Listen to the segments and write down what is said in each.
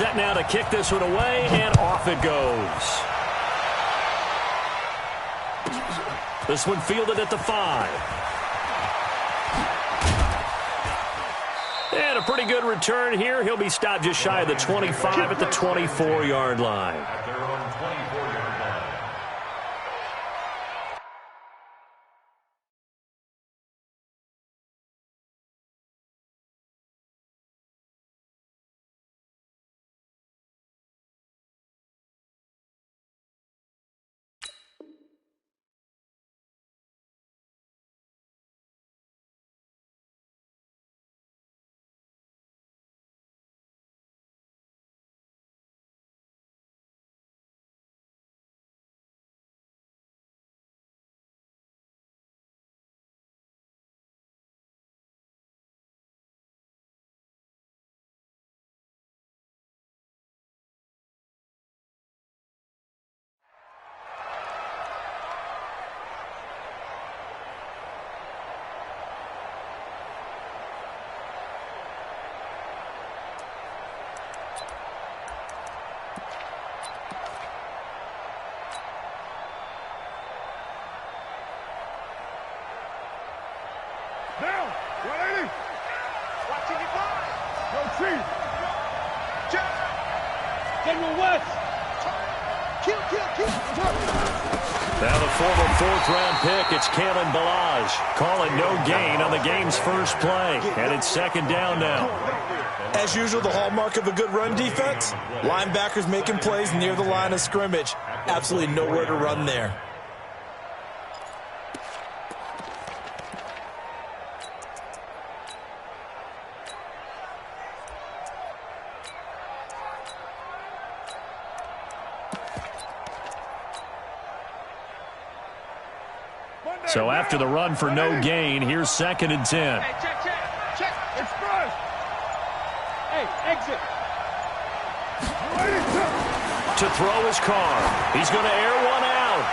Set now to kick this one away, and off it goes. This one fielded at the 5. And a pretty good return here. He'll be stopped just shy of the 25 at the 24-yard line. Now, 180. Watching it fly. No tree. General West. Kill. Now the former 4th-round pick, it's Kalen Balaj. Calling no gain on the game's first play. And it's 2nd down now. As usual, the hallmark of a good run defense, linebackers making plays near the line of scrimmage. Absolutely nowhere to run there. So after the run for no gain, here's 2nd and 10. Hey, check. Express. Hey, exit. To throw his car. He's going to air one out.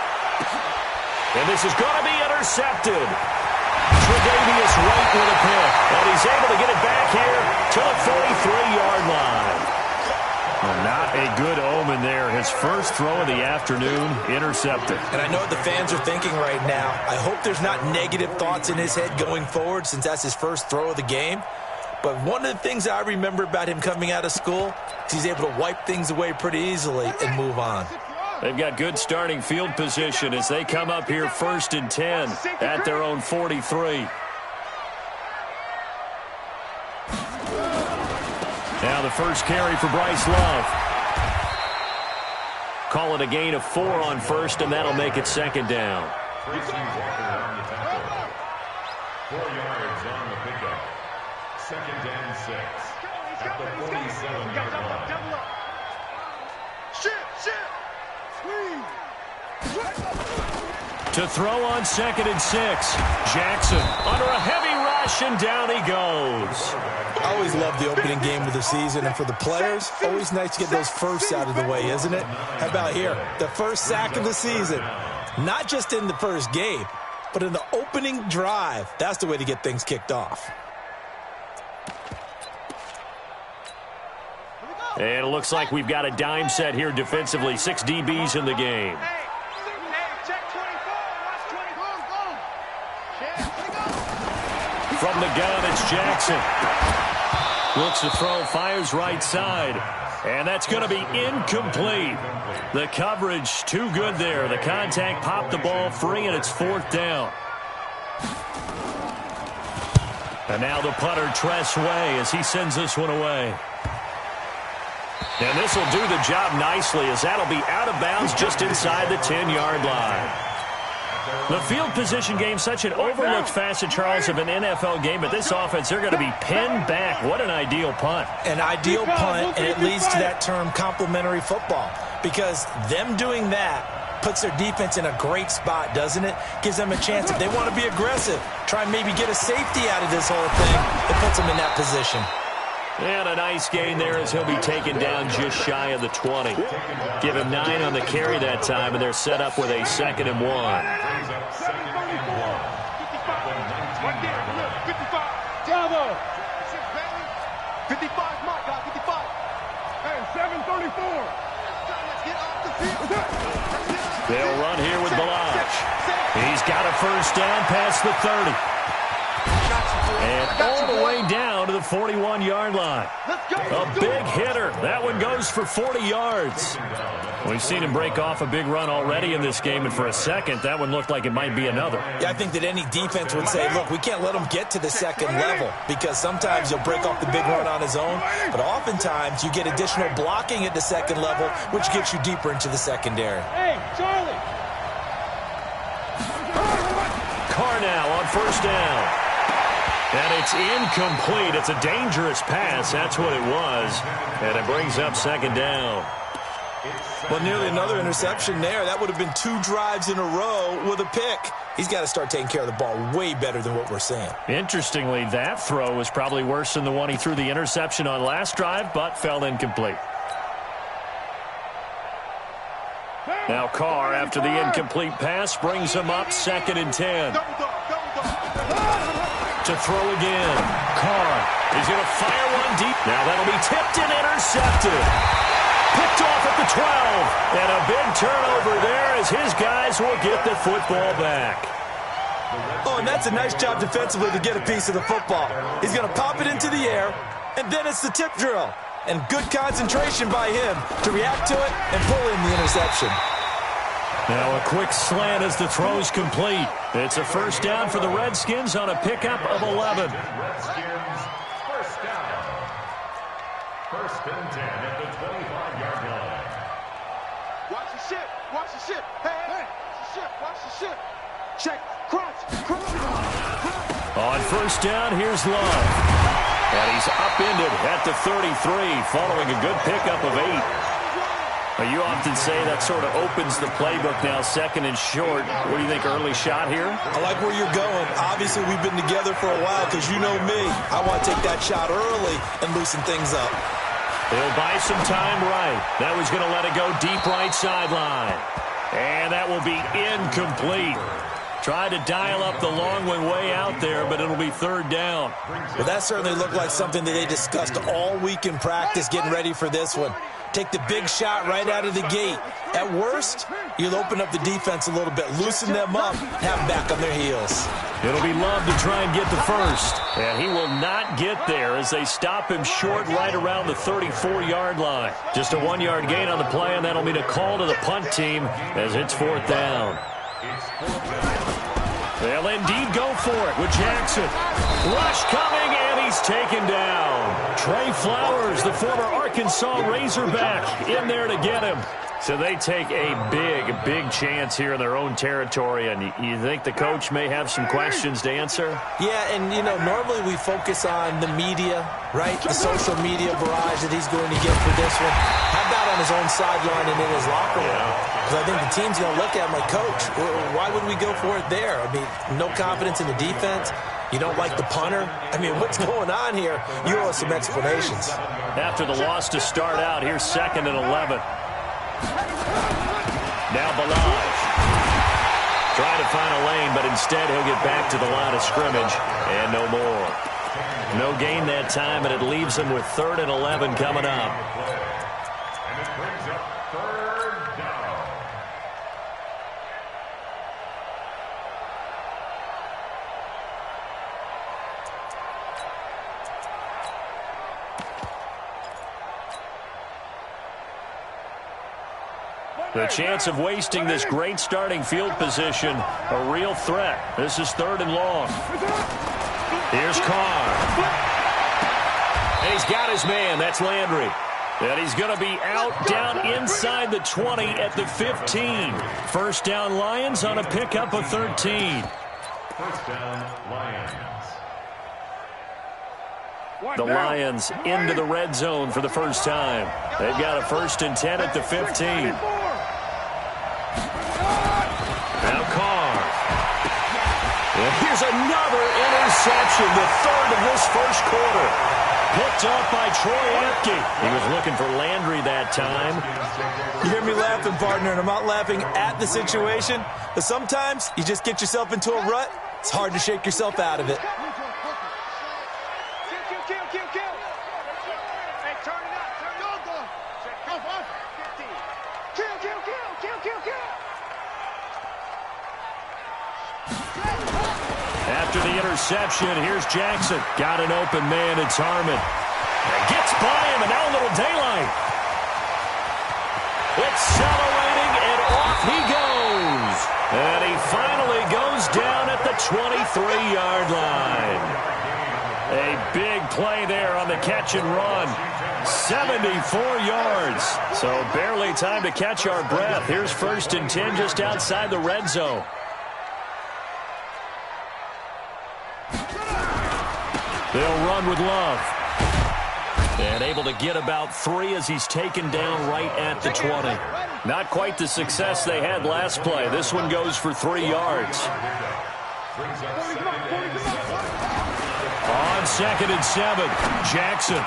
And this is going to be intercepted. Tre'Davious White with a pick. And he's able to get it back here to the 43-yard line. Well, not a good omen there. His first throw of the afternoon, intercepted. And I know what the fans are thinking right now. I hope there's not negative thoughts in his head going forward since that's his first throw of the game. But one of the things I remember about him coming out of school is he's able to wipe things away pretty easily and move on. They've got good starting field position as they come up here 1st and 10 at their own 43. Now the first carry for Bryce Love. Call it a gain of 4 on first, and that'll make it 2nd down. 4 yards on the pickup. 2nd and 6. At the 47-yard line. Double up. Shit. To throw on 2nd and 6. Jackson under a heavy rush, and down he goes. I always love the opening game of the season, and for the players, always nice to get those firsts out of the way, isn't it? How about here? The first sack of the season. Not just in the first game, but in the opening drive. That's the way to get things kicked off. And it looks like we've got a dime set here defensively. 6 DBs in the game. From the gun, it's Jackson. Looks to throw, fires right side. And that's going to be incomplete. The coverage too good there. The contact popped the ball free, and it's 4th down. And now the punter, Tress Way, as he sends this one away. And this will do the job nicely, as that'll be out of bounds just inside the 10-yard line. The field position game, such an overlooked facet, Charles, of an NFL game, but this offense, they're going to be pinned back. What an ideal punt. An ideal punt, and it leads to that term complementary football, because them doing that puts their defense in a great spot, doesn't it? Gives them a chance, if they want to be aggressive, try and maybe get a safety out of this whole thing. It puts them in that position. And a nice gain there as he'll be taken down just shy of the 20. Give him 9 on the carry that time, and they're set up with a 2nd and 1. They'll run here with Balaj. He's got a first down past the 30. And all the way down to the 41-yard line. A big hitter. That one goes for 40 yards. We've seen him break off a big run already in this game, and for a second, that one looked like it might be another. Yeah, I think that any defense would say, look, we can't let him get to the second level, because sometimes he'll break off the big run on his own, but oftentimes you get additional blocking at the second level, which gets you deeper into the secondary. Hey, Charlie! Carr now on first down. And it's incomplete. It's a dangerous pass. That's what it was. And it brings up second down. Well, nearly another interception there. That would have been 2 drives in a row with a pick. He's got to start taking care of the ball way better than what we're seeing. Interestingly, that throw was probably worse than the one he threw the interception on last drive, but fell incomplete. Now Carr, after the incomplete pass, brings him up 2nd and 10. To throw again. Carr is going to fire one deep. Now that'll be tipped and intercepted. Picked off at the 12. And a big turnover there as his guys will get the football back. Oh, and that's a nice job defensively to get a piece of the football. He's going to pop it into the air, and then it's the tip drill. And good concentration by him to react to it and pull in the interception. Now a quick slant as the throw's complete. It's a first down for the Redskins on a pickup of 11. Redskins first down. 1st and 10 at the 25-yard line. Watch the ship. Watch the ship. Hey, watch the ship. Watch the ship. Check. Cross. On first down, here's Love. And he's upended at the 33 following a good pickup of 8. Well, you often say that sort of opens the playbook now, 2nd and short. What do you think, early shot here? I like where you're going. Obviously, we've been together for a while because you know me. I want to take that shot early and loosen things up. They'll buy some time right. That was going to let it go deep right sideline. And that will be incomplete. Tried to dial up the long one way out there, but it'll be 3rd down. Well, that certainly looked like something that they discussed all week in practice, getting ready for this one. Take the big shot right out of the gate. At worst, you'll open up the defense a little bit, loosen them up, have them back on their heels. It'll be Love to try and get the first. And he will not get there as they stop him short right around the 34-yard line. Just a 1-yard gain on the play, and that'll mean a call to the punt team as it's 4th down. They'll indeed go for it with Jackson. Rush coming, and he's taken down. Trey Flowers, the former Arkansas Razorback, in there to get him. So they take a big chance here in their own territory, and you think the coach may have some questions to answer? Yeah, and, you know, normally we focus on the media, right? The social media barrage that he's going to get for this one. How about on his own sideline and in his locker room? Because I think the team's going to look at him like, Coach, why would we go for it there? I mean, no confidence in the defense. You don't like the punter? I mean, what's going on here? You owe us some explanations. After the loss to start out, here's 2nd and 11. Now Balaj. Trying to find a lane, but instead he'll get back to the line of scrimmage, and no more. No gain that time, and it leaves him with 3rd and 11 coming up. And it brings up 3rd down. The chance of wasting this great starting field position, a real threat. This is 3rd and long. Here's Carr. And he's got his man. That's Landry. And he's going to be out down inside the 20 at the 15. First down Lions on a pickup of 13. First down, Lions. The Lions into the red zone for the first time. They've got a 1st and 10 at the 15. Now Carr. And here's another interception, the 3rd of this first quarter. Picked off by Troy Apke. He was looking for Landry that time. You hear me laughing, partner, and I'm not laughing at the situation. But sometimes you just get yourself into a rut. It's hard to shake yourself out of it. Kill. Hey, turn it up. After the interception, here's Jackson. Got an open man. It's Harmon. Gets by him, and now a little daylight. Accelerating, and off he goes. And he finally goes down at the 23-yard line. A big play there on the catch and run. 74 yards. So barely time to catch our breath. Here's 1st and 10 just outside the red zone. They'll run with Love. And able to get about 3 as he's taken down right at the 20. Not quite the success they had last play. This one goes for 3 yards. On 2nd and 7, Jackson.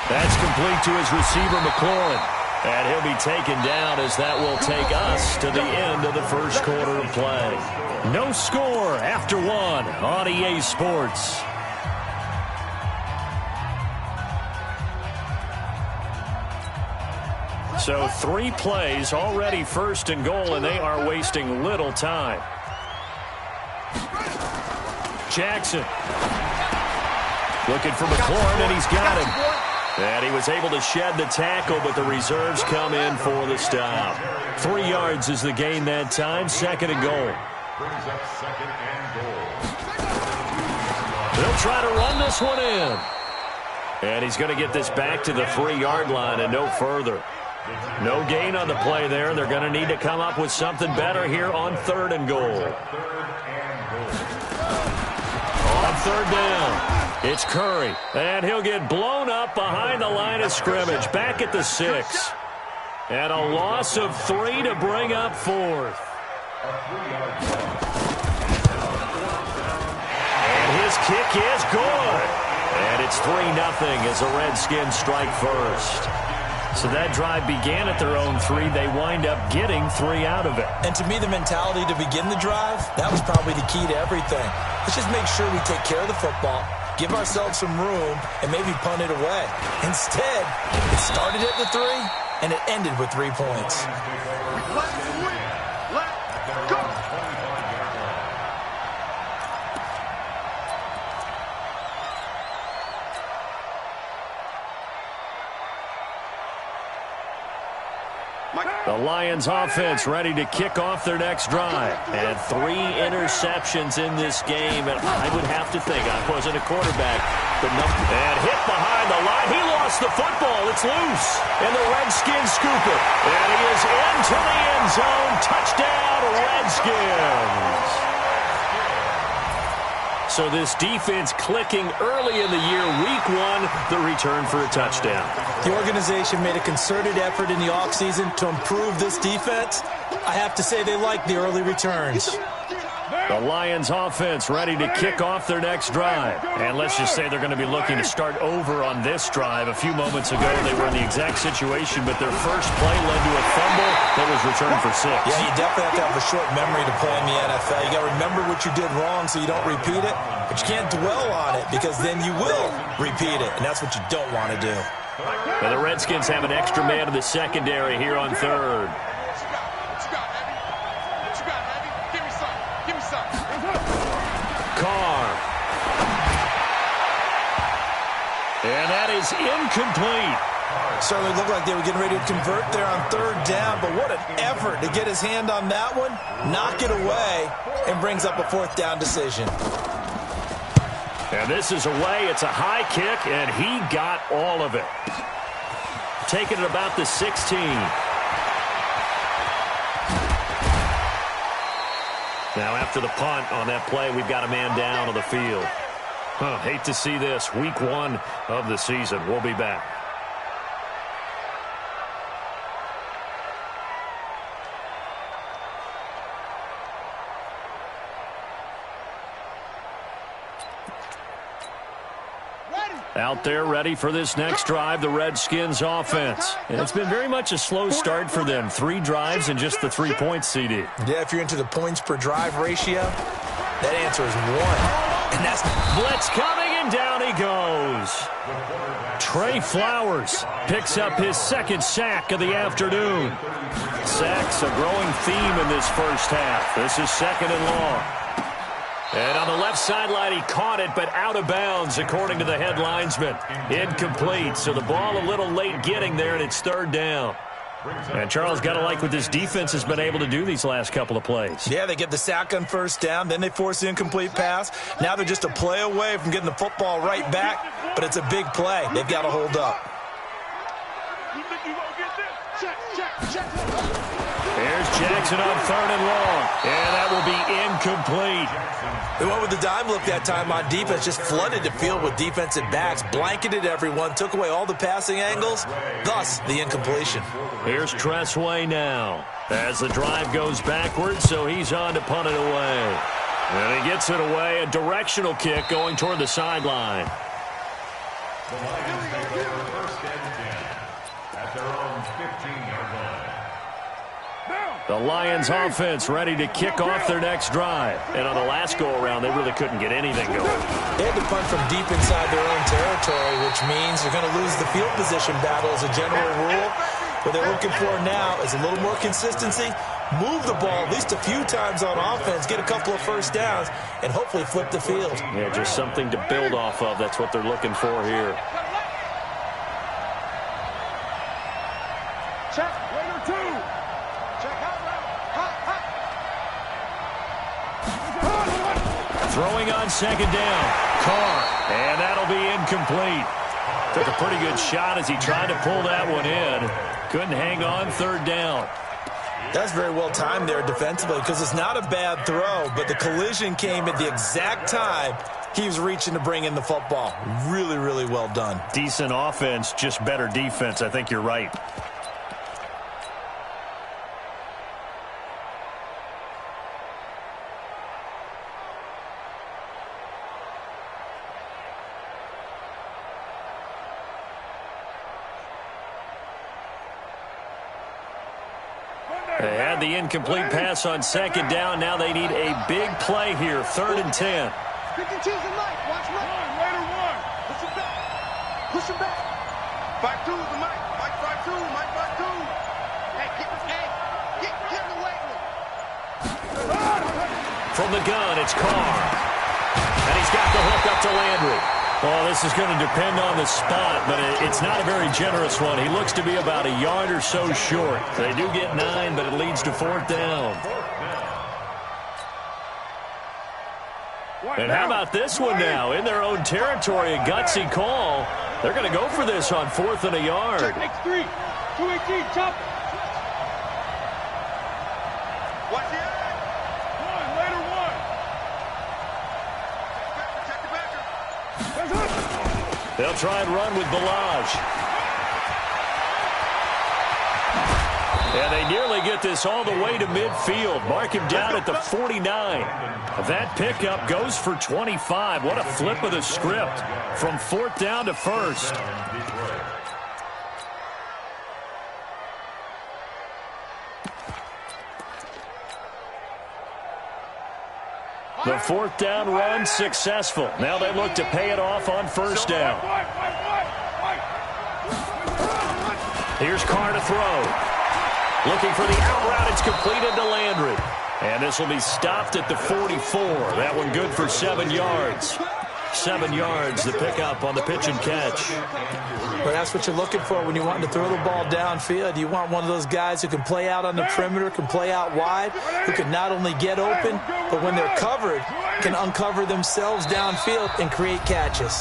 That's complete to his receiver, McLaurin. And he'll be taken down as that will take us to the end of the first quarter of play. No score after 1 on EA Sports. So 3 plays, already 1st and goal, and they are wasting little time. Jackson. Looking for McLaurin, and he's got him. And he was able to shed the tackle, but the reserves come in for the stop. 3 yards is the gain that time, 2nd and goal. Brings up 2nd and goal. They'll try to run this one in. And he's going to get this back to the 3-yard line and no further. No gain on the play there. They're going to need to come up with something better here on 3rd and goal. On 3rd down, it's Curry. And he'll get blown up behind the line of scrimmage. Back at the 6. And a loss of 3 to bring up 4th. And his kick is good. And it's 3-0 as the Redskins strike first. So that drive began at their own 3. They wind up getting 3 out of it. And to me, the mentality to begin the drive, that was probably the key to everything. Let's just make sure we take care of the football, give ourselves some room, and maybe punt it away. Instead, it started at the 3, and it ended with 3 points. Let's go. The Lions offense ready to kick off their next drive. And 3 interceptions in this game. And I would have to think, I wasn't a quarterback, and hit behind the line. He lost the football. It's loose. And the Redskins scoop it. And he is into the end zone. Touchdown, Redskins. So this defense clicking early in the year. Week 1, the return for a touchdown. The organization made a concerted effort in the offseason to improve this defense. I have to say they like the early returns. The Lions offense ready to kick off their next drive. And let's just say they're going to be looking to start over on this drive. A few moments ago, they were in the exact situation, but their first play led to a fumble that was returned for 6. Yeah, you definitely have to have a short memory to play in the NFL. You got to remember what you did wrong so you don't repeat it, but you can't dwell on it because then you will repeat it, and that's what you don't want to do. Well, the Redskins have an extra man in the secondary here on 3rd. Carr. And that is incomplete. Certainly looked like they were getting ready to convert there on 3rd down, but what an effort to get his hand on that one, knock it away, and brings up a 4th down decision. And this is away. It's a high kick, and he got all of it. Taking it about the 16. Now after the punt on that play, we've got a man down on the field. Hate to see this. Week 1 of the season. We'll be back. Out there ready for this next drive, the Redskins offense. And it's been very much a slow start for them. 3 drives and just the 3 points, CD. Yeah, if you're into the points per drive ratio, that answer is 1. And that's blitz coming, and down he goes. Trey Flowers picks up his second sack of the afternoon. Sacks a growing theme in this first half. This is 2nd and long. And on the left sideline, he caught it, but out of bounds, according to the head linesman. Incomplete, so the ball a little late getting there, and it's 3rd down. And Charles, got to like what this defense has been able to do these last couple of plays. Yeah, they get the sack on 1st down, then they force the incomplete pass. Now they're just a play away from getting the football right back, but it's a big play. They've got to hold up. Here's Jackson on 3rd and long, and that will be incomplete. They went with the dime look that time on defense, just flooded the field with defensive backs, blanketed everyone, took away all the passing angles, thus the incompletion. Here's Tressway now as the drive goes backwards, so he's on to punt it away. And he gets it away, a directional kick going toward the sideline. The Lions take over 1st and 10 at their own 15-yard line. The Lions offense ready to kick off their next drive. And on the last go-around, they really couldn't get anything going. They had to punt from deep inside their own territory, which means they're going to lose the field position battle as a general rule. What they're looking for now is a little more consistency, move the ball at least a few times on offense, get a couple of 1st downs, and hopefully flip the field. Yeah, just something to build off of. That's what they're looking for here. Check, Raider 2. Check out. Throwing on 2nd down. Carr. And that'll be incomplete. Took a pretty good shot as he tried to pull that one in. Couldn't hang on 3rd down. That's very well timed there defensively because it's not a bad throw, but the collision came at the exact time he was reaching to bring in the football. Really, really well done. Decent offense, just better defense. I think you're right. They had the incomplete pass on 2nd down. Now they need a big play here. 3rd and 10. Pick and choose the mic. Watch Mike. Raider 1. Push him back. Push him back. Back 2 is the mic. Mike back 2. Mike back 2. Hey, get away with it. From the gun, it's Carr. And he's got the hook up to Landry. Well, this is going to depend on the spot, but it's not a very generous one. He looks to be about a yard or so short. They do get 9, but it leads to 4th down. And how about this one now? In their own territory, a gutsy call. They're going to go for this on 4th and a yard. Check next 3. 218, chop. Watch the eye. 1, Raider 1. They'll try and run with Balaj. And they nearly get this all the way to midfield. Mark him down at the 49. That pickup goes for 25. What a flip of the script from 4th down to 1st. The 4th down run successful. Now they look to pay it off on 1st down. Here's Carr to throw. Looking for the out route. It's completed to Landry. And this will be stopped at the 44. That one good for 7 yards. 7 yards, the pickup on the pitch and catch. Well, that's what you're looking for when you want to throw the ball downfield. You want one of those guys who can play out on the perimeter, can play out wide, who can not only get open, but when they're covered, can uncover themselves downfield and create catches.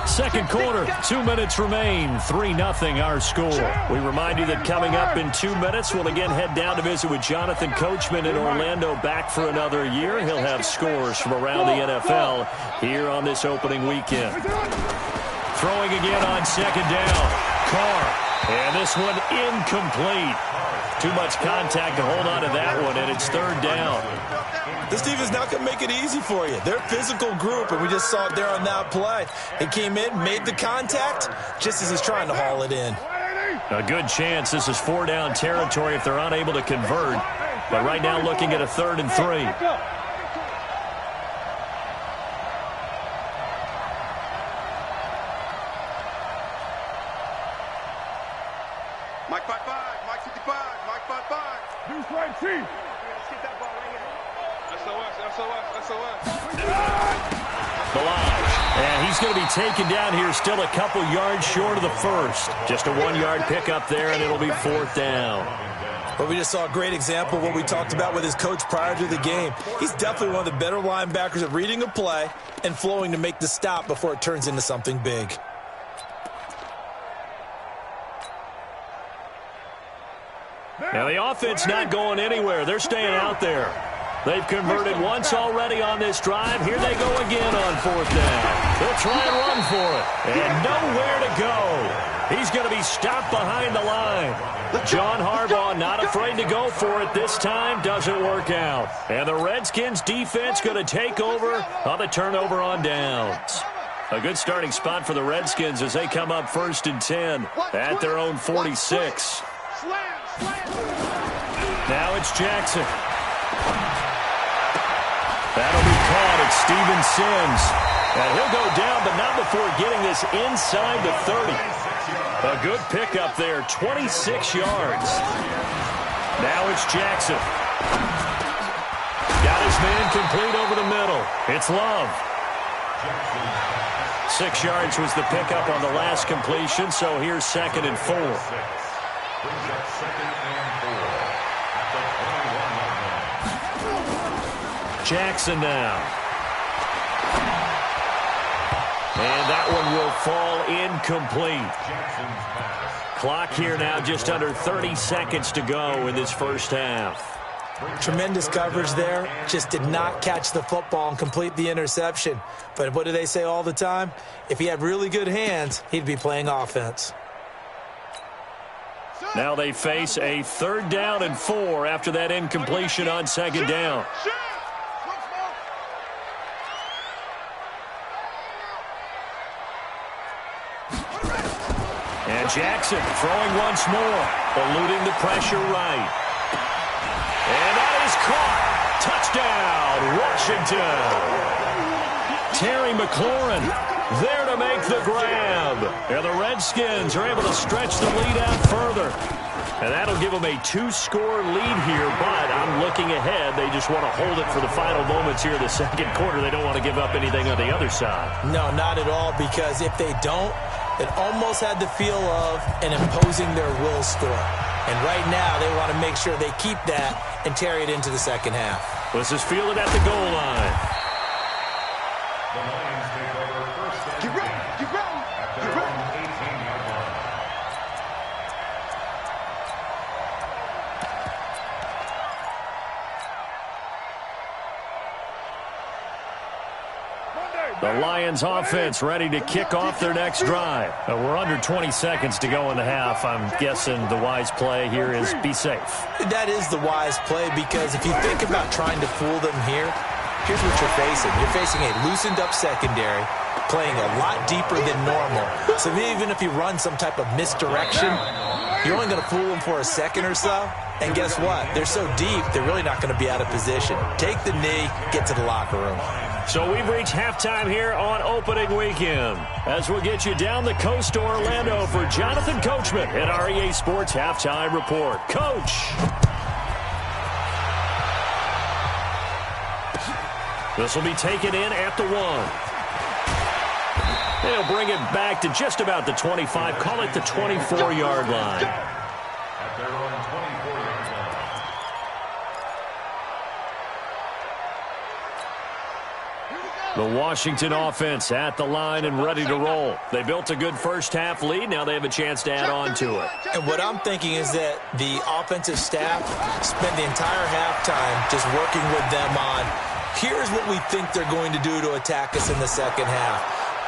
2nd quarter, 2 minutes remain. 3-0 our score. We remind you that coming up in 2 minutes, we'll again head down to visit with Jonathan Coachman in Orlando, back for another year. He'll have scores from around the NFL here on this opening weekend. Throwing again on 2nd down. Carr. And this one incomplete. Too much contact to hold on to that one, and it's 3rd down. This defense not going to make it easy for you. They're a physical group, and we just saw it there on that play. He came in, made the contact, just as he's trying to haul it in. A good chance this is 4-down territory if they're unable to convert. But right now looking at a 3rd and 3. Mike 5-5, Mike 55, Mike 5-5. Deuce right, Chief. Let's get that ball right here. SOS. Balaj. And he's going to be taken down here, still a couple yards short of the first. Just a 1-yard pickup there, and it'll be 4th down. But we just saw a great example of what we talked about with his coach prior to the game. He's definitely one of the better linebackers at reading a play and flowing to make the stop before it turns into something big. Now the offense not going anywhere. They're staying out there. They've converted once already on this drive. Here they go again on 4th down. They'll try and run for it. And nowhere to go. He's going to be stopped behind the line. John Harbaugh not afraid to go for it this time. Doesn't work out. And the Redskins defense going to take over on the turnover on downs. A good starting spot for the Redskins as they come up 1st and 10 at their own 46. Now it's Jackson. That'll be caught at Steven Sims. And he'll go down, but not before getting this inside the 30. A good pickup there, 26 yards. Now it's Jackson. Got his man complete over the middle. It's Love. 6 yards was the pickup on the last completion, so here's 2nd and 4. Brings up 2nd and 4 at the 21-yard line. Jackson now. And that one will fall incomplete. Jackson's pass. Clock here now, just under 30 seconds to go in this first half. Tremendous coverage there. Just did not catch the football and complete the interception. But what do they say all the time? If he had really good hands, he'd be playing offense. Now they face a 3rd down and 4 after that incompletion on 2nd down. And Jackson throwing once more, eluding the pressure right. And that is caught. Touchdown, Washington. Terry McLaurin there to make the grab. And the Redskins are able to stretch the lead out further. And that'll give them a 2-score lead here, but I'm looking ahead. They just want to hold it for the final moments here in the 2nd quarter. They don't want to give up anything on the other side. No, not at all, because if they don't, it almost had the feel of an imposing their will score. And right now, they want to make sure they keep that and carry it into the 2nd half. This is fielded at the goal line. The Lions take over 1st and 10 at their own 18-yard line. The Lions offense ready to kick off their next drive. We're under 20 seconds to go in the half. I'm guessing the wise play here is be safe. That is the wise play, because if you think about trying to fool them here, here's what you're facing. You're facing a loosened up secondary, playing a lot deeper than normal. So even if you run some type of misdirection, you're only going to fool them for a second or so. And guess what? They're so deep, they're really not going to be out of position. Take the knee, get to the locker room. So we've reached halftime here on opening weekend. As we'll get you down the coast to Orlando for Jonathan Coachman at our EA Sports Halftime Report. Coach! This will be taken in at the 1. They'll bring it back to just about the 25. Call it the 24-yard line. At their own 24-yard line. The Washington offense at the line and ready to roll. They built a good first-half lead. Now they have a chance to add on to it. And what I'm thinking is that the offensive staff spent the entire halftime just working with them on, here's what we think they're going to do to attack us in the 2nd half.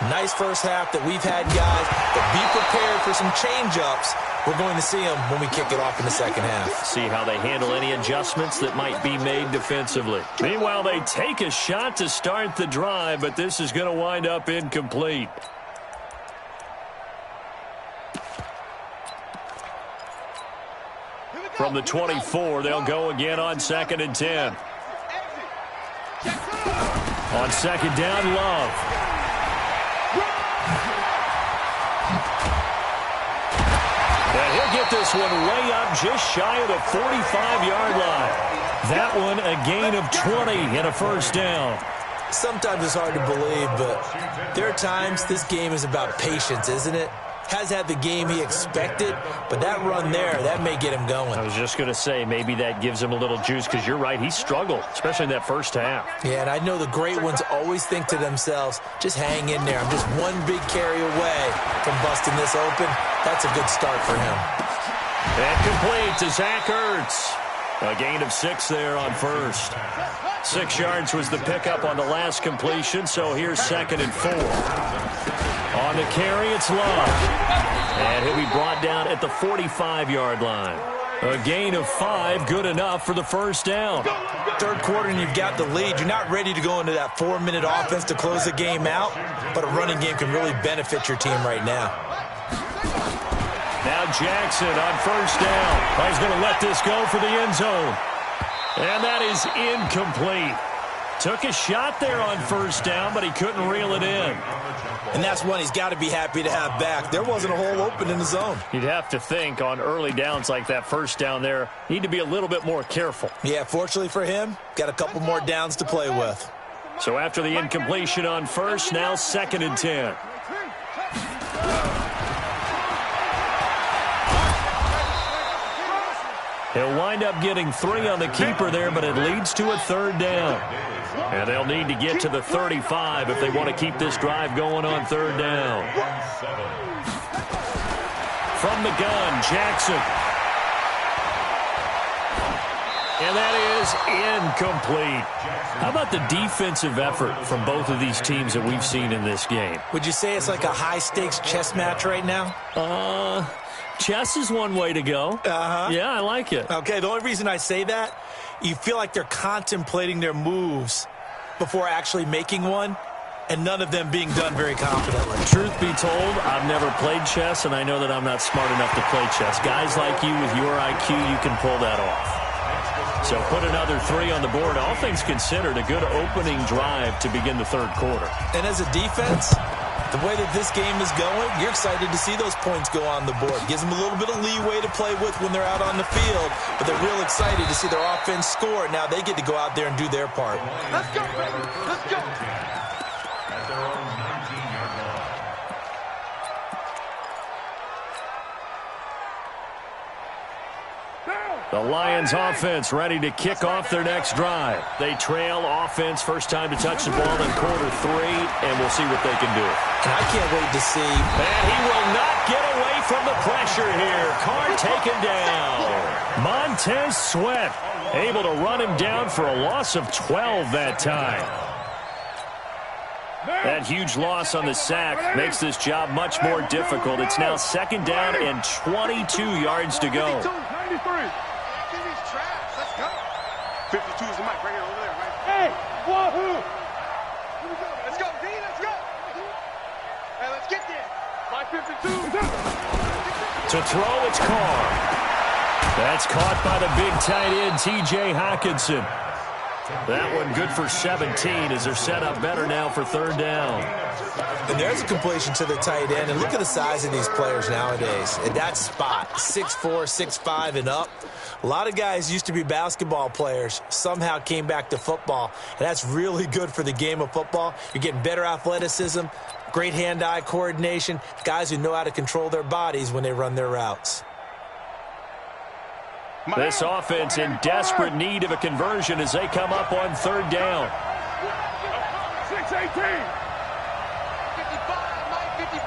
Nice first half that we've had, guys, but be prepared for some change-ups. We're going to see them when we kick it off in the 2nd half. See how they handle any adjustments that might be made defensively. Meanwhile, they take a shot to start the drive, but this is going to wind up incomplete. From the 24, they'll go again on 2nd and 10. On 2nd down, Love. And he'll get this one way up just shy of the 45-yard line. That one a gain of 20 and a first down. Sometimes it's hard to believe, but there are times this game is about patience, isn't it? Has had the game he expected, but that run there, that may get him going. I was just going to say, maybe that gives him a little juice, because you're right, he struggled, especially in that first half. Yeah, and I know the great ones always think to themselves, just hang in there. I'm just one big carry away from busting this open. That's a good start for him. And complete to Zach Ertz. A gain of 6 there on first. 6 yards was the pickup on the last completion, so here's 2nd and 4. On the carry, it's Love. And he'll be brought down at the 45-yard line. A gain of 5, good enough for the first down. Third quarter and you've got the lead. You're not ready to go into that 4-minute offense to close the game out, but a running game can really benefit your team right now. Now Jackson on first down. He's going to let this go for the end zone. And that is incomplete. Took a shot there on first down, but he couldn't reel it in. And that's one he's got to be happy to have back. There wasn't a hole open in the zone. You'd have to think on early downs like that first down there, need to be a little bit more careful. Yeah, fortunately for him, got a couple more downs to play with. So after the incompletion on first, now 2nd and 10. He'll wind up getting 3 on the keeper there, but it leads to a 3rd down. And they'll need to get to the 35 if they want to keep this drive going on 3rd down. From the gun, Jackson. And that is incomplete. How about the defensive effort from both of these teams that we've seen in this game? Would you say it's like a high-stakes chess match right now? Chess is one way to go. Yeah, I like it. Okay, the only reason I say that, you feel like they're contemplating their moves before actually making one, and none of them being done very confidently. Truth be told, I've never played chess, and I know that I'm not smart enough to play chess. Guys like you with your IQ, you can pull that off. So put another 3 on the board. All things considered, a good opening drive to begin the 3rd quarter. And as a defense, the way that this game is going, you're excited to see those points go on the board. Gives them a little bit of leeway to play with when they're out on the field, but they're real excited to see their offense score. Now they get to go out there and do their part. Let's go, baby. Let's go. At their own 19-yard line. The Lions offense ready to kick off their next drive. They trail offense, first time to touch the ball in quarter 3, and we'll see what they can do. And I can't wait to see. And he will not get away from the pressure here. Carr taken down. Montez Sweat able to run him down for a loss of 12 that time. That huge loss on the sack makes this job much more difficult. It's now 2nd down and 22 yards to go. 52 is the mic right here, over there, right? Hey, wahoo! Let's go, D, let's go! Hey, let's get there. 552. To throw, it's Carr. That's caught by the big tight end, T.J. Hockenson. That one good for 17 as they're set up better now for 3rd down. And there's a completion to the tight end. And look at the size of these players nowadays. At that spot, 6'4", 6'5", and up. A lot of guys used to be basketball players, somehow came back to football. And that's really good for the game of football. You're getting better athleticism, great hand-eye coordination, guys who know how to control their bodies when they run their routes. This offense in desperate need of a conversion as they come up on 3rd down. 6-18. 55, Mike, 55.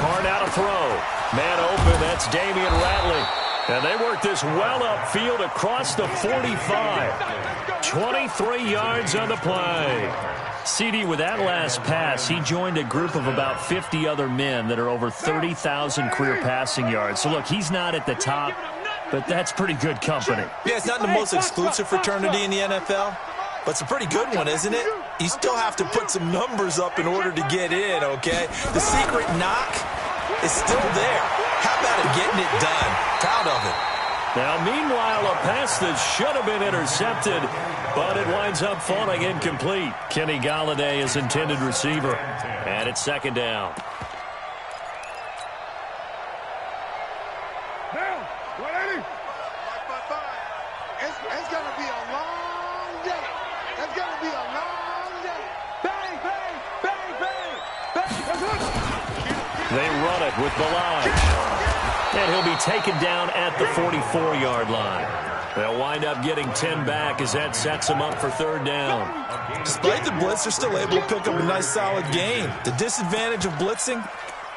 Carr now to throw. Man open, that's Damian Ratley. And they work this well upfield across the 45. 23 yards on the play. CD, with that last pass, he joined a group of about 50 other men that are over 30,000 career passing yards. So, look, he's not at the top, but that's pretty good company. Yeah, it's not the most exclusive fraternity in the NFL, but it's a pretty good one, isn't it? You still have to put some numbers up in order to get in, okay? The secret knock is still there. How about it getting it done? Proud of it. Now, meanwhile, a pass that should have been intercepted, but it winds up falling incomplete. Kenny Golladay is intended receiver, and it's 2nd down. It's going to be a long day. Bang, bang, bang, bang, bang. They run it with Balaj. And he'll be taken down at the 44-yard line. They'll wind up getting 10 back as that sets them up for third down. Despite the blitz, they're still able to pick up a nice solid gain. The disadvantage of blitzing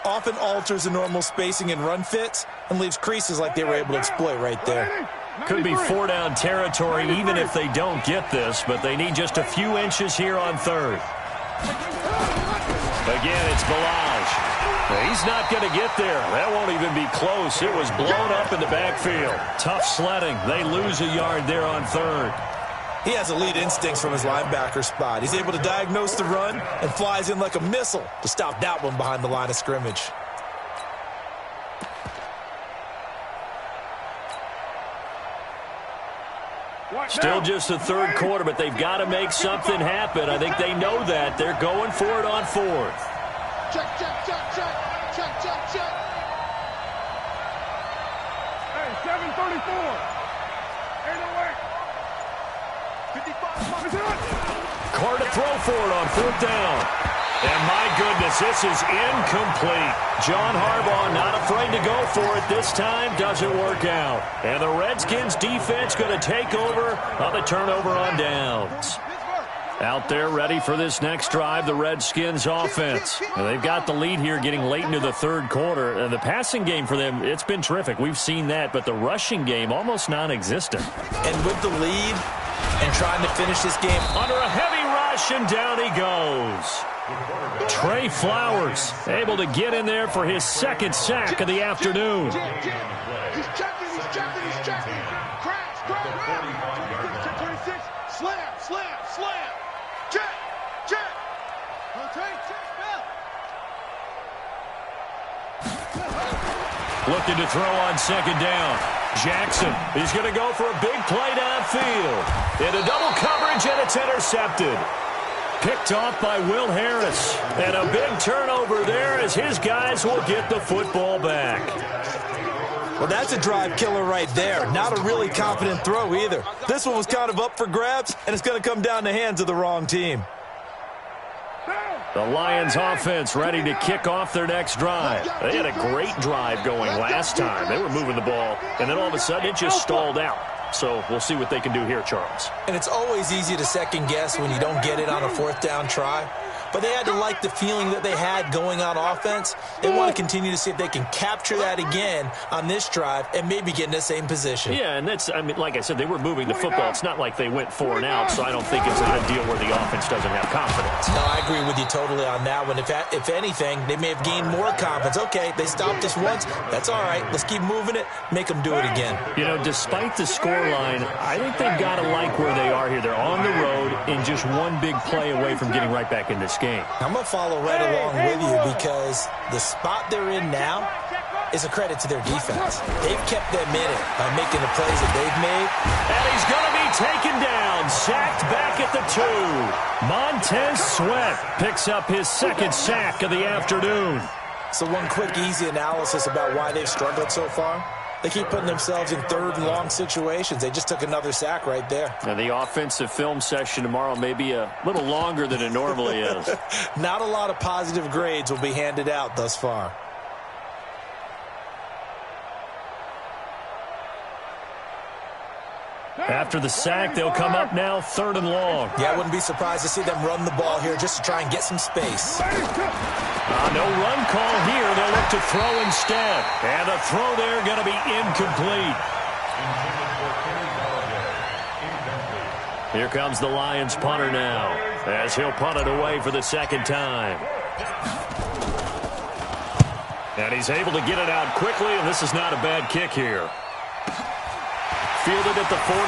often alters the normal spacing and run fits and leaves creases like they were able to exploit right there. Could be 4-down territory even if they don't get this, but they need just a few inches here on third. Again, it's Balaj. He's not going to get there. That won't even be close. It was blown up in the backfield. Tough sledding. They lose a yard there on third. He has elite instincts from his linebacker spot. He's able to diagnose the run and flies in like a missile to stop that one behind the line of scrimmage. Still just the third quarter, but they've got to make something happen. I think they know that. They're going for it on fourth. Check, check, check, check, check, check, check. Hey, 734. Ain't no way. 55. Carr to throw for it on fourth down. And my goodness, this is incomplete. John Harbaugh not afraid to go for it this time. Doesn't work out. And the Redskins defense going to take over on the turnover on downs. Out there ready for this next drive, the Redskins offense. And they've got the lead here getting late into the third quarter. And the passing game for them, it's been terrific. We've seen that, but the rushing game almost non-existent. And with the lead and trying to finish this game under a heavy rush, and down he goes. Trey Flowers able to get in there for his second sack of the afternoon. He's checking, he's checking, he's checking. Crash, crash. 26, slam, slam, slam. Check, check. Looking to throw on second down. Jackson, he's going to go for a big play downfield. Into double coverage, and it's intercepted. Picked off by Will Harris. And a big turnover there as his guys will get the football back. Well, that's a drive killer right there. Not a really confident throw either. This one was kind of up for grabs, and it's going to come down the hands of the wrong team. The Lions offense ready to kick off their next drive. They had a great drive going last time. They were moving the ball, and then all of a sudden it just stalled out. So we'll see what they can do here, Charles. And it's always easy to second guess when you don't get it on a fourth down try. But they had to like the feeling that they had going on offense. They want to continue to see if they can capture that again on this drive and maybe get in the same position. Yeah, and that's, I mean, like I said, they were moving the football. It's not like they went 4 and out, so I don't think it's a deal where the offense doesn't have confidence. No, I agree with you totally on that one. If anything, they may have gained more confidence. Okay, they stopped us once. That's all right. Let's keep moving it. Make them do it again. You know, despite the scoreline, I think they've got to like where they are here. They're on the road and just one big play away from getting right back in this game. I'm going to follow right along with you because the spot they're in now is a credit to their defense. They've kept them in it by making the plays that they've made. And he's going to be taken down, sacked back at the 2. Montez Sweat picks up his second sack of the afternoon. So one quick, easy analysis about why they've struggled so far. They keep putting themselves in third and long situations. They just took another sack right there. And the offensive film session tomorrow may be a little longer than it normally is. Not a lot of positive grades will be handed out thus far. After the sack, they'll come up now third and long. Yeah, I wouldn't be surprised to see them run the ball here just to try and get some space. No run call here. They'll look to throw instead. And the throw there going to be incomplete. Here comes the Lions punter now as he'll punt it away for the second time. And he's able to get it out quickly, and this is not a bad kick here. Fielded at the 43.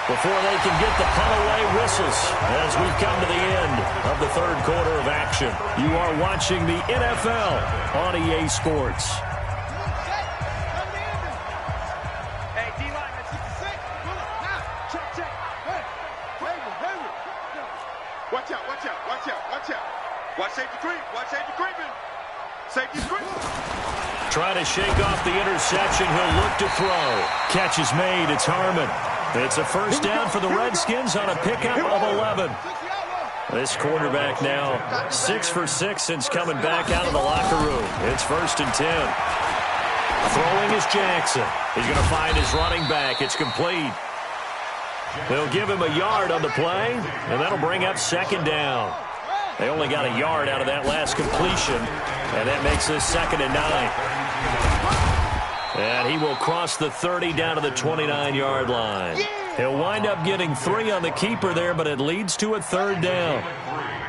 Before they can get the punt away, whistles as we've come to the end of the third quarter of action. You are watching the NFL on EA Sports. Hey, D-line, that's 66. Check, check. Hey, Hayward. Watch out, watch out, watch out, watch out. Watch safety creep, watch safety creeping. Safety screen. Trying to shake off the interception. He'll look to throw. Catch is made. It's Harmon. It's a first down for the Redskins on a pickup of 11. This quarterback now 6 for 6 since coming back out of the locker room. It's 1st and 10. Throwing is Jackson. He's going to find his running back. It's complete. They'll give him a yard on the play, and that'll bring up 2nd down. They only got a yard out of that last completion, and that makes this 2nd and 9. And he will cross the 30 down to the 29-yard line. He'll wind up getting 3 on the keeper there, but it leads to a 3rd down.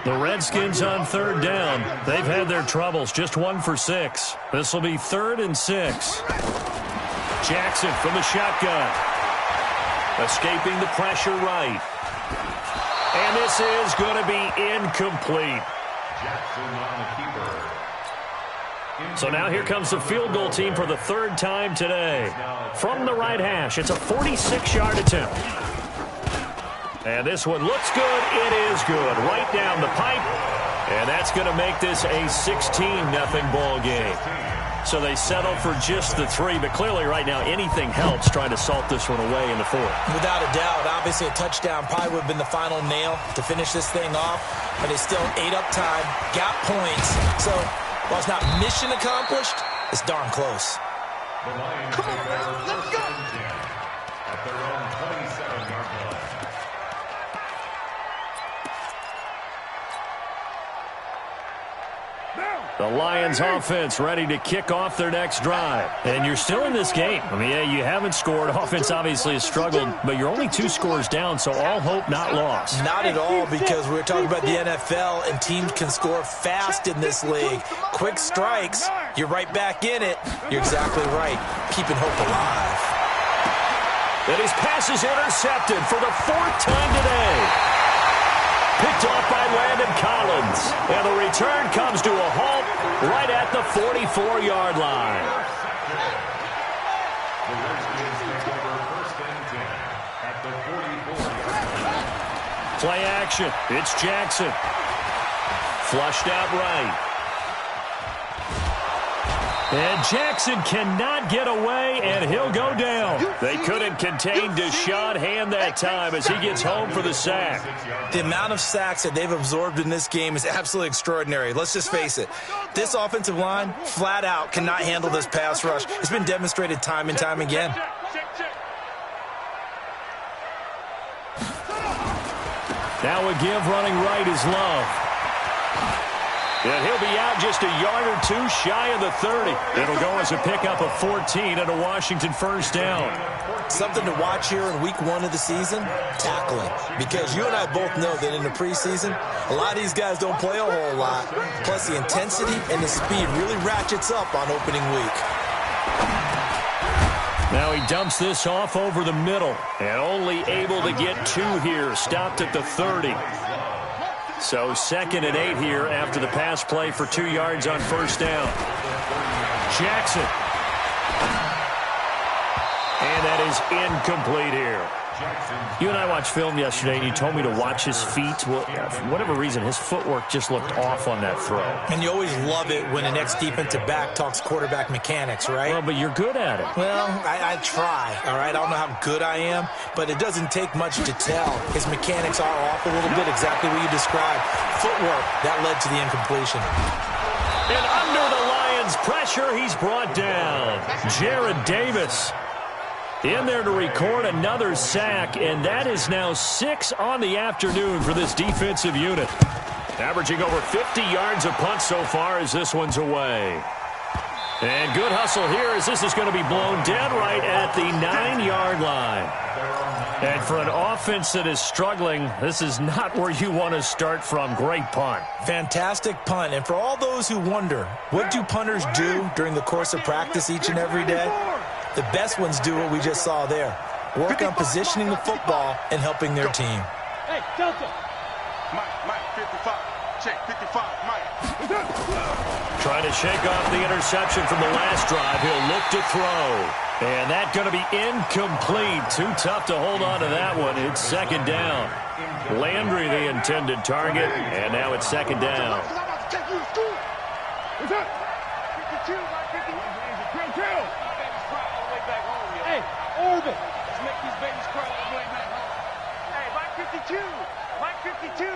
The Redskins on 3rd down. They've had their troubles, just 1 for 6. This will be 3rd and 6. Jackson from the shotgun. Escaping the pressure right. And this is going to be incomplete. Jackson on the keeper. So now here comes the field goal team for the 3rd time today. From the right hash, it's a 46-yard attempt. And this one looks good. It is good. Right down the pipe. And that's going to make this a 16-0 ball game. So they settle for just the 3, but clearly right now anything helps trying to salt this one away in the 4th. Without a doubt, obviously a touchdown probably would have been the final nail to finish this thing off, but it's still ate up time, got points. So while it's not mission accomplished, it's darn close. The Lions Come on, bro. Let's go. At their own 27-yard line. The Lions offense ready to kick off their next drive. And you're still in this game. I mean, yeah, you haven't scored. Offense obviously has struggled, but you're only 2 scores down, so all hope not lost. Not at all, because we're talking about the NFL, and teams can score fast in this league. Quick strikes, you're right back in it. You're exactly right. Keeping hope alive. And his pass is intercepted for the 4th time today. Picked off by Landon Collins. And the return comes to a halt right at the 44-yard line. The Redskins take over 1st and 10 at the 44-yard line. Play action. It's Jackson. Flushed out right. And Jackson cannot get away, and he'll go down. They couldn't contain Deshaun Hand that time as he gets home for the sack. The amount of sacks that they've absorbed in this game is absolutely extraordinary. Let's just face it. This offensive line, flat out, cannot handle this pass rush. It's been demonstrated time and time again. Now a give running right is Love. And he'll be out just a yard or 2 shy of the 30. It'll go as a pickup of 14 and a Washington 1st down. Something to watch here in week 1 of the season, tackling. Because you and I both know that in the preseason, a lot of these guys don't play a whole lot. Plus the intensity and the speed really ratchets up on opening week. Now he dumps this off over the middle. And only able to get 2 here. Stopped at the 30. So 2nd and 8 here after the pass play for 2 yards on 1st down. Jackson. And that is incomplete here. You and I watched film yesterday, and you told me to watch his feet. Well, for whatever reason, his footwork just looked off on that throw. And you always love it when the next defensive back talks quarterback mechanics, right? Well, but you're good at it. Well, I try, all right? I don't know how good I am, but it doesn't take much to tell. His mechanics are off a little bit, exactly what you described. Footwork, that led to the incompletion. And under the Lions' pressure, he's brought down. Jared Davis in there to record another sack, and that is now 6 on the afternoon for this defensive unit. Averaging over 50 yards a punt so far as this one's away. And good hustle here as this is going to be blown dead right at the 9-yard line. And for an offense that is struggling, this is not where you want to start from. Great punt. Fantastic punt. And for all those who wonder, what do punters do during the course of practice each and every day? The best ones do what we just saw there. Work on positioning the football and helping their team. Hey, Delta. Mike, 55. Check, 55, Mike. Trying to shake off the interception from the last drive. He'll look to throw. And that's going to be incomplete. Too tough to hold on to that one. It's 2nd down. Landry the intended target. And now it's 2nd down. 52, by 50. Kill. Babies cry all the way back home, yo. Hey, orbit. Let's make these babies cry all the way back home. Hey, by 52. By 52.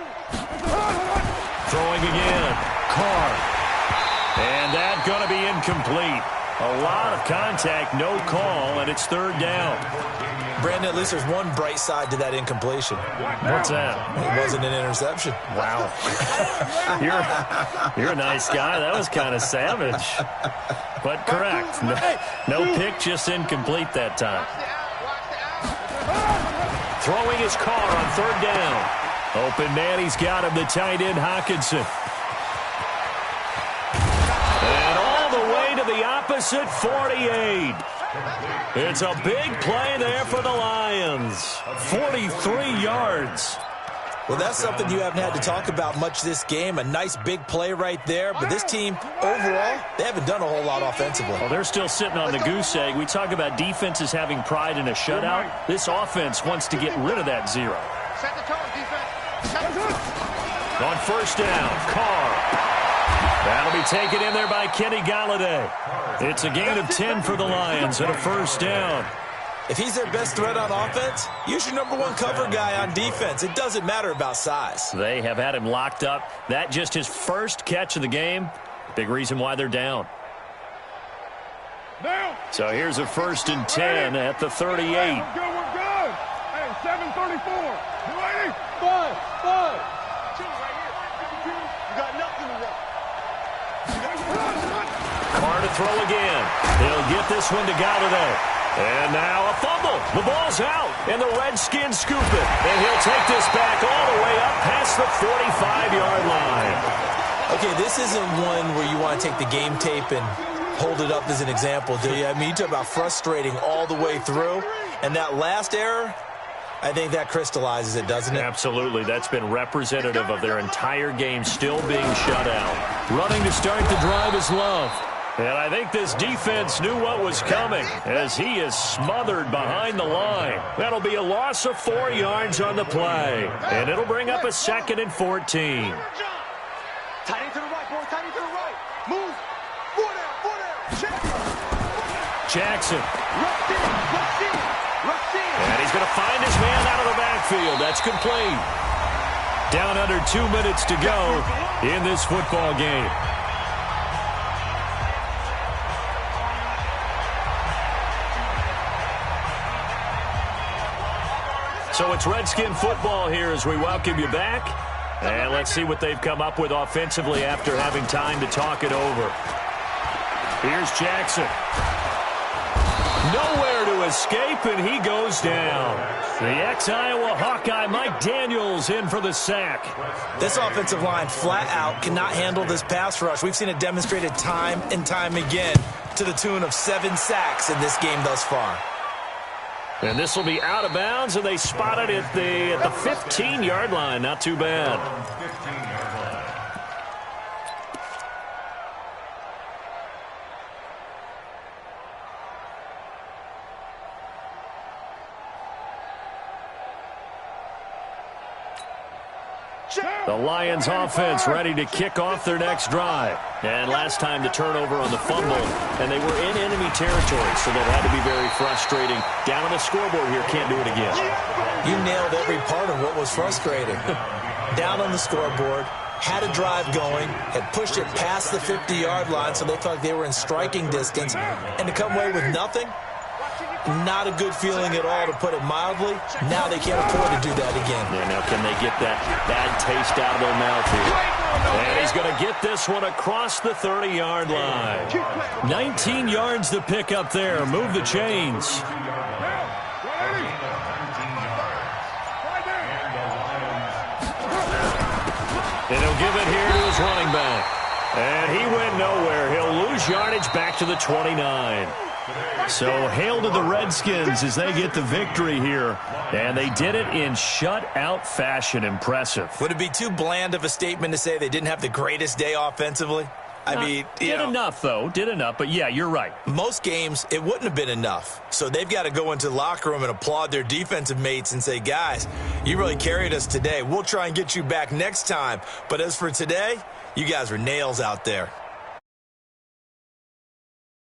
Throwing again. Carr. And that's going to be incomplete. A lot of contact, no call, and it's third down. Brandon, at least there's one bright side to that incompletion. What's that? It wasn't an interception. Wow. You're a nice guy. That was kind of savage. But correct. No pick, just incomplete that time. Throwing his Carr on third down. Open man, he's got him, the tight end Hockenson. And all the way to the opposite 48. It's a big play there for the Lions. 43 yards. Well, that's something you haven't had to talk about much this game. A nice big play right there. But this team, overall, they haven't done a whole lot offensively. Well, they're still sitting on the goose egg. We talk about defenses having pride in a shutout. This offense wants to get rid of that zero. Set the tone, defense. On first down, Carr. That'll be taken in there by Kenny Galladay. It's a gain of 10 for the Lions and a first down. If he's their best threat on offense, use your number one cover guy on defense. It doesn't matter about size. They have had him locked up. That just his first catch of the game. Big reason why they're down. So here's a 1st and 10 at the 38. We're good. Hey, 7:34. 5. You got nothing to run. Carr to throw again. He'll get this one to Galladay. And now a fumble. The ball's out, and the Redskins scoop it. And he'll take this back all the way up past the 45-yard line. Okay, this isn't one where you want to take the game tape and hold it up as an example, do you? I mean, you talk about frustrating all the way through. And that last error, I think that crystallizes it, doesn't it? Absolutely. That's been representative of their entire game still being shut out. Running to start the drive is Love. And I think this defense knew what was coming as he is smothered behind the line. That'll be a loss of 4 yards on the play. And it'll bring up a 2nd and 14. Tight end to the right, boy. Tight end to the right. Move. 4 down. Jackson. Rush in. And he's going to find his man out of the backfield. That's complete. Down under 2 minutes to go in this football game. So it's Redskin football here as we welcome you back. And let's see what they've come up with offensively after having time to talk it over. Here's Jackson. Nowhere to escape, and he goes down. The ex-Iowa Hawkeye Mike Daniels in for the sack. This offensive line flat out cannot handle this pass rush. We've seen it demonstrated time and time again to the tune of 7 sacks in this game thus far. And this will be out of bounds, and they spot it at the 15-yard line. Not too bad. The Lions offense ready to kick off their next drive. And last time the turnover on the fumble, and they were in enemy territory, so that had to be very frustrating. Down on the scoreboard here, can't do it again. You nailed every part of what was frustrating. Down on the scoreboard, had a drive going, had pushed it past the 50-yard line, so they felt like they were in striking distance, and to come away with nothing, not a good feeling at all, to put it mildly. Now they can't afford to do that again. Yeah, now can they get that bad taste out of their mouth here? And he's going to get this one across the 30-yard line. 19 yards to pick up there. Move the chains. And he'll give it here to his running back. And he went nowhere. He'll lose yardage back to the 29. So hail to the Redskins as they get the victory here. And they did it in shutout fashion. Impressive. Would it be too bland of a statement to say they didn't have the greatest day offensively? I mean, did enough, though. Did enough. But, yeah, you're right. Most games, it wouldn't have been enough. So they've got to go into the locker room and applaud their defensive mates and say, guys, you really carried us today. We'll try and get you back next time. But as for today, you guys were nails out there.